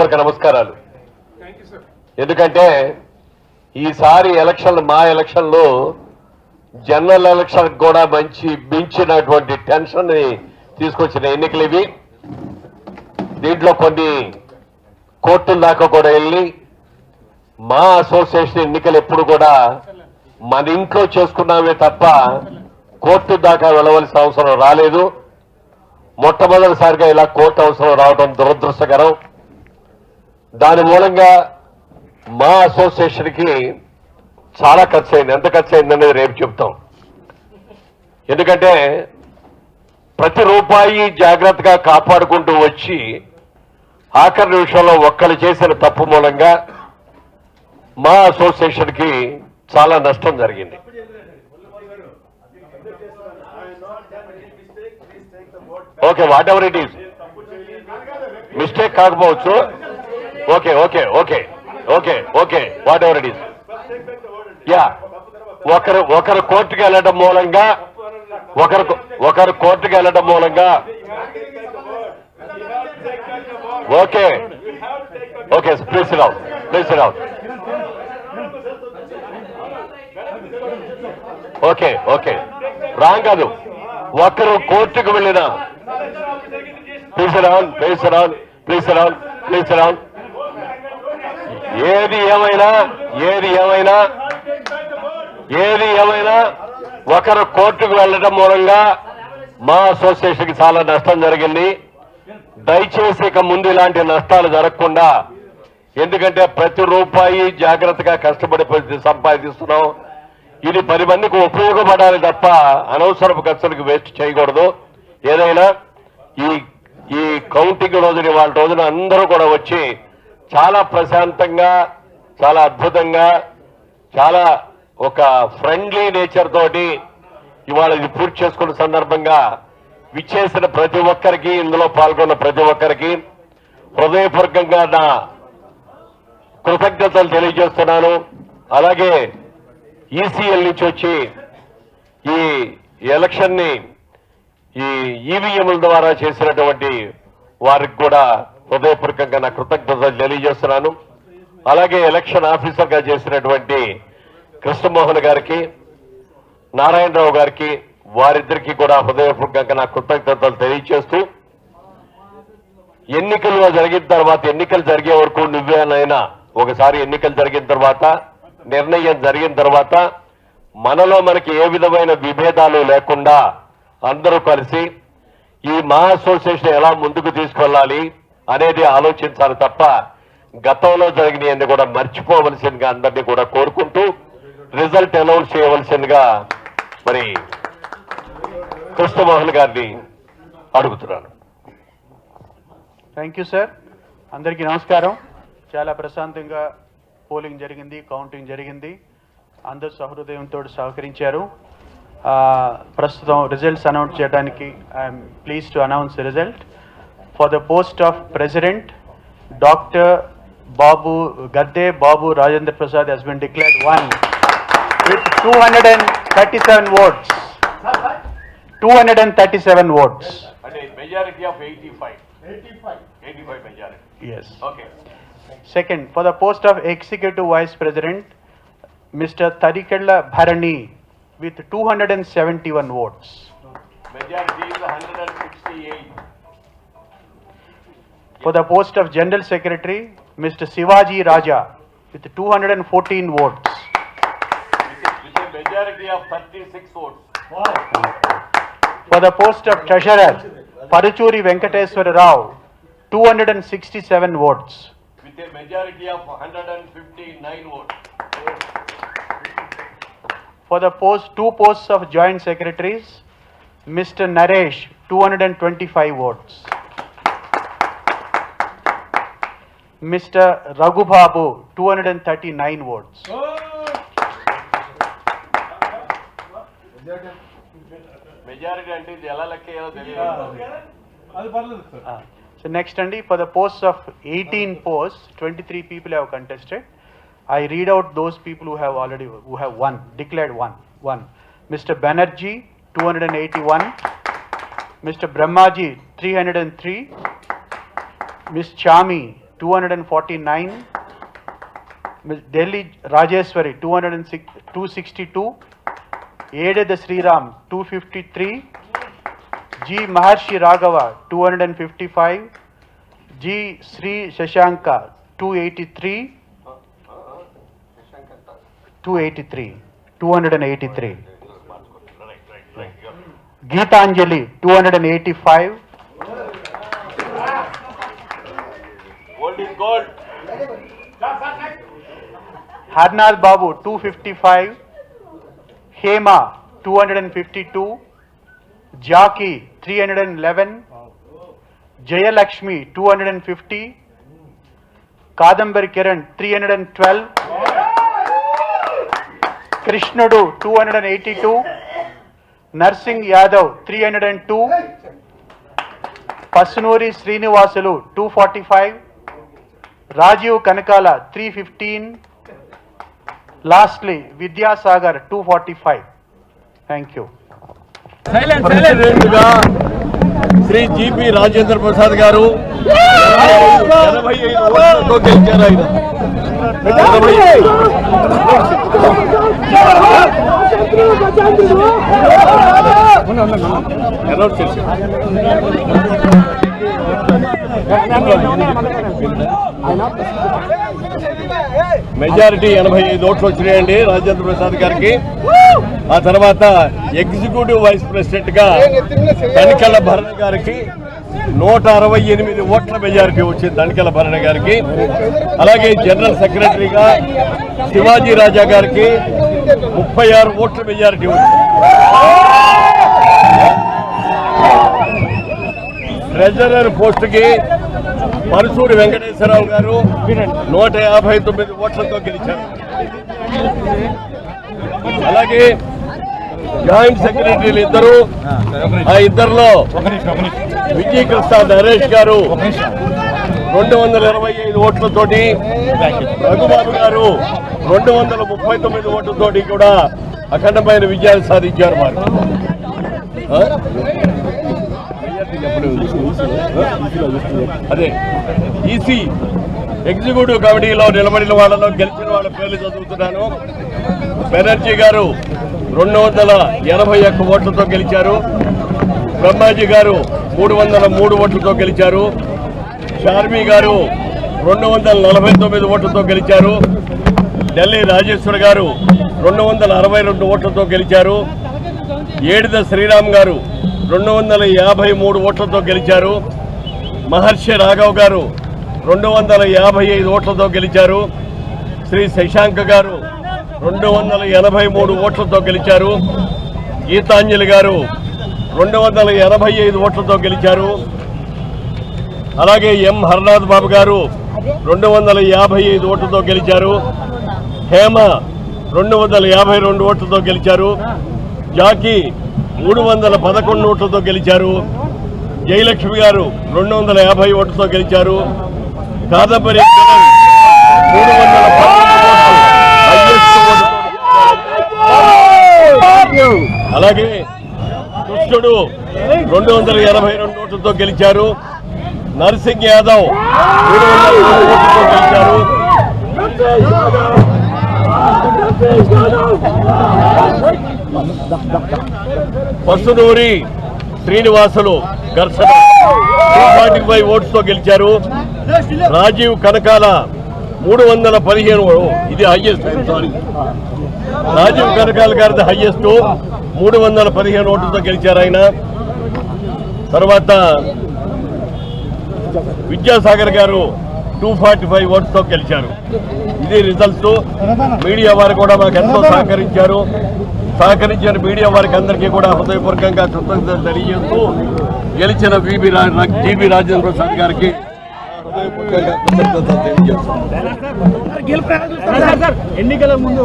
అందరికి నమస్కారాలు. ఎందుకంటే ఈసారి ఎలక్షన్ మా ఎలక్షన్లో జనరల్ ఎలక్షన్ కూడా మించినటువంటి టెన్షన్ ని తీసుకొచ్చిన ఎన్నికలు ఇవి. దీంట్లో కొన్ని కోర్టుల దాకా కూడా వెళ్ళి మా అసోసియేషన్ ఎన్నికలు ఎప్పుడు కూడా మన ఇంట్లో చేసుకున్నామే తప్ప కోర్టు దాకా వెళ్ళవలసిన అవసరం రాలేదు. మొట్టమొదటిసారిగా ఇలా కోర్టు అవసరం రావడం దురదృష్టకరం. దాని మూలంగా మా అసోసియేషన్కి చాలా ఖర్చు అయింది. ఎంత ఖర్చు అయిందనేది రేపు చెప్తాం. ఎందుకంటే ప్రతి రూపాయి జాగ్రత్తగా కాపాడుకుంటూ వచ్చి ఆఖరి నిమిషంలో ఒక్కరు చేసిన తప్పు మూలంగా మా అసోసియేషన్కి చాలా నష్టం జరిగింది. Okay, whatever it is, mistake కాకపోవచ్చు. Okay okay okay okay okay whatever it is. Yeah, ఒకరు కోర్టుకు వెళ్ళడం మూలంగా ఒకరు కోర్టుకు వెళ్ళడం మూలంగా okay okay please sit down, please sit down. Okay okay wrong కాదు. ఒకరు కోర్టుకు వెళ్ళిన please sit down, please sit down, please sit down, please sit down. ఏది ఏమైనా ఒకరు కోర్టుకు వెళ్ళడం మూలంగా మా అసోసియేషన్కి చాలా నష్టం జరిగింది. దయచేసి ఇక ముందు ఇలాంటి నష్టాలు జరగకుండా, ఎందుకంటే ప్రతి రూపాయి జాగ్రత్తగా కష్టపడి సంపాదిస్తున్నాం. ఇది 10 మందికి ఉపయోగపడాలి తప్ప అనవసరపు ఖర్చులకు వేస్ట్ చేయకూడదు. ఏదైనా ఈ కౌంటింగ్ రోజున వాళ్ళ రోజున అందరూ కూడా వచ్చి చాలా ప్రశాంతంగా, చాలా అద్భుతంగా, చాలా ఒక ఫ్రెండ్లీ నేచర్ తోటి ఇవాళ ఇది పూర్తి చేసుకున్న సందర్భంగా విచ్చేసిన ప్రతి ఒక్కరికి, ఇందులో పాల్గొన్న ప్రతి ఒక్కరికి హృదయపూర్వకంగా నా కృతజ్ఞతలు తెలియజేస్తున్నాను. అలాగే ఈసీఎల్ నుంచి వచ్చి ఈ ఎలక్షన్ ని ఈ ఈవీఎంల ద్వారా చేసినటువంటి వారికి కూడా హృదయపూర్వకంగా నా కృతజ్ఞతలు తెలియజేస్తున్నాను. అలాగే ఎలక్షన్ ఆఫీసర్ గా చేసినటువంటి కృష్ణమోహన్ గారికి, నారాయణరావు గారికి, వారిద్దరికీ కూడా హృదయపూర్వకంగా నా కృతజ్ఞతలు తెలియజేస్తూ, ఎన్నికలు జరిగిన తర్వాత, ఎన్నికలు జరిగే వరకు నువ్వేనైనా ఒకసారి ఎన్నికలు జరిగిన తర్వాత, నిర్ణయం జరిగిన తర్వాత మనలో మనకి ఏ విధమైన విభేదాలు లేకుండా అందరూ కలిసి ఈ మా అసోసియేషన్ ఎలా ముందుకు తీసుకెళ్ళాలి అనేది ఆలోచించాలి తప్ప గతంలో జరిగినవన్నీ కూడా మర్చిపోవలసిందిగా అందరినీ కూడా కోరుకుంటూ రిజల్ట్ అనౌన్స్ చేయవలసిందిగా మరి కృష్ణమోహన్ గారిని అడుగుతున్నాను. Thank you sir. అందరికీ నమస్కారం. చాలా ప్రశాంతంగా పోలింగ్ జరిగింది, కౌంటింగ్ జరిగింది. అందరూ సహృదయంతో సహకరించారు. ప్రస్తుతం రిజల్ట్స్ అనౌన్స్ చేయడానికి I'm please to announce the result. For the post of president, doctor Gadde Babu Rajendra Prasad has been declared won with 237 votes. 237 votes. Majority of 85. 85 majority. Yes. Okay. Second, for the post of Executive Vice President, Mr. Tarikella Bharani with 271 votes. Majority is 168. For the post of General Secretary, Mr. Shivaji Raja with 214 votes. With a majority of 36 votes. Wow. For the post of Treasurer, Paruchuri Venkateswara Rao, 267 votes. With a majority of 159 votes. For the two posts of Joint Secretaries, Mr. Naresh, 225 votes. Mr. Raghu Babu, 239 votes. Majority అంటే ఇది ఎలా లెక్కేయాలో తెలియదు. So next Andy, for the posts of 18 posts, 23 people have contested. I read out those people who have won, declared one. Mr. Banerjee, 281. Mr. Brahmaji, 303. Ms. Chami, 249, Delhi Rajeshwari 262, Ededa Sriram 253, G Maharshi Raghava 255, G Sri Shashanka 283, Geetanjali 285, Harnath Babu 255, Hema 252, Jaki 311, Jayalakshmi 250, Kadambari Kiran 312, Krishnadu 282, Narsingh Yadav 302, Pasunuri Srinivasulu 245, Rajiv Kanakala 315, lastly Vidyasagar 245. Thank you. ప్రెసిడెంట్గా Shri GP Rajendra Prasad గారు 85 ఓట్లతో గెలిచారు. ఆయన majority 85 ఓట్లు వచ్చినాయండి రాజేంద్ర ప్రసాద్ గారికి. ఆ తర్వాత ఎగ్జిక్యూటివ్ వైస్ ప్రెసిడెంట్ గా తనికెళ్ల భరణి గారికి 168 ఓట్ల మెజారిటీ వచ్చింది తనికెళ్ల భరణి గారికి. అలాగే జనరల్ సెక్రటరీగా శివాజీ రాజా గారికి 36 ఓట్ల మెజారిటీ వచ్చింది. ట్రెజరర్ పోస్టుకి పరుసూరి వెంకటేశ్వరరావు గారు 159 ఓట్లతో గెలిచారు. అలాగే జాయింట్ సెక్రటరీలు ఇద్దరు, ఆ ఇద్దరులో విజయకృష్ణ నరేష్ గారు 225 ఓట్లతోటి, రఘుబాబు గారు 239 ఓట్లతోటి కూడా అఖండమైన విజయాలు సాధించారు. వారు అదే ఈసీ ఎగ్జిక్యూటివ్ కమిటీలో నిలబడిన వాళ్ళలో గెలిచిన వాళ్ళ పేర్లు చదువుతున్నాను. బెనర్జీ గారు 281 ఓట్లతో గెలిచారు. బ్రహ్మాజీ గారు 303 ఓట్లతో గెలిచారు. షార్మి గారు 249 ఓట్లతో గెలిచారు. ఢిల్లీ రాజేశ్వర్ గారు 262 ఓట్లతో గెలిచారు. ఏడిద శ్రీరామ్ గారు 253 ఓట్లతో గెలిచారు. మహర్షి రాఘవ్ గారు 255 ఓట్లతో గెలిచారు. శ్రీ శశాంక్ గారు 283 ఓట్లతో గెలిచారు. గీతాంజలి గారు 285 ఓట్లతో గెలిచారు. అలాగే ఎం హర్నాథ్ బాబు గారు 255 ఓట్లతో గెలిచారు. హేమ 252 ఓట్లతో గెలిచారు. జాకీ 311 ఓట్లతో గెలిచారు. జయలక్ష్మి గారు 250 ఓట్లతో గెలిచారు. కాదంబరి 300 అలాగే కృష్ణుడు 282 ఓట్లతో గెలిచారు. నర్సింగ్ యాదవ్ 302 ఓట్లతో గెలిచారు. పసునూరి శ్రీనివాసులు ఘర్షణ 245 ఓట్స్తో గెలిచారు. రాజీవ్ కనకాల 315, ఇది హైయెస్ట్. సారీ, రాజీవ్ కనకాల గారిది హైయెస్ట్ 315 ఓట్లతో గెలిచారు ఆయన. తర్వాత విద్యాసాగర్ గారు 245 ఓట్స్తో గెలిచారు. ఇది రిజల్ట్స్. మీడియా వారు కూడా మాకు ఎంతో సహకరించారు. సహకరించిన మీడియా వారికి అందరికీ కూడా హృదయపూర్వకంగా కృతజ్ఞతలు తెలియజేస్తూ గెలిచిన జిబి రాజేంద్ర ప్రసాద్ గారికి హృదయపూర్వకంగా కృతజ్ఞతలు తెలియజేస్తున్నాను. ఎన్నికల ముందు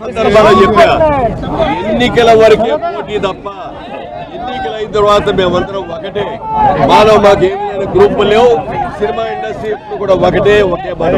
సందర్భాలు చెప్పా, ఎన్నికల వరకే పోటీ తప్ప ఎన్నికలు అయిన తర్వాత మేమందరం ఒకటే. మాలో మాకు ఏమైనా గ్రూపులు లేవు. సినిమా ఇండస్ట్రీ ఎప్పుడు కూడా ఒకే మాట.